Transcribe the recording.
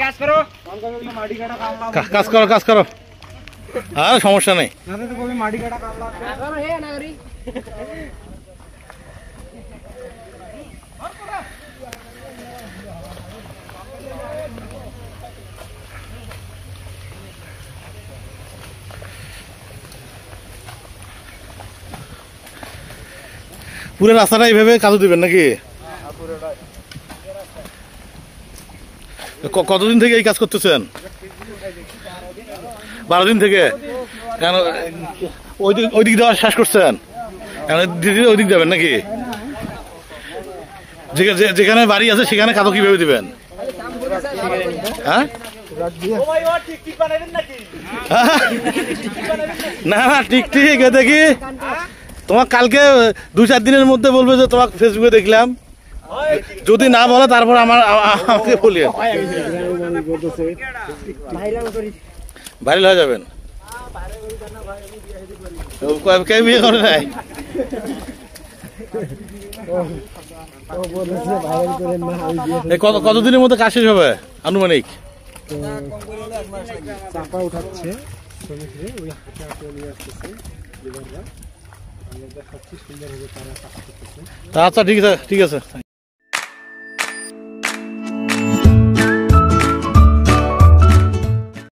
কাজ করো কাজ করো, আর সমস্যা নেই। পুরো রাস্তাটা এইভাবে কাজু দিবেন নাকি? কতদিন থেকে এই কাজ করতেছেন? 12 দিন থেকে। কেন ওই দিক দেওয়া শেষ করছেন? ওই দিক যাবেন নাকি? যেখানে বাড়ি আছে সেখানে কাজু কিভাবে দিবেন? হ্যাঁ না না, ঠিক ঠিক দেখি তোমার কালকে 2-4 দিনের মধ্যে বলবে যে তোমাকে ফেসবুকে দেখলাম। যদি না বলে তারপর আমাকে বলি, ভাইরাল হয়ে যাবেন। কেউ বিয়ে করে নাই? কতদিনের মধ্যে কাজ শেষ হবে আনুমানিক? চাপা উঠাচ্ছে আচ্ছা ঠিক আছে ঠিক আছে।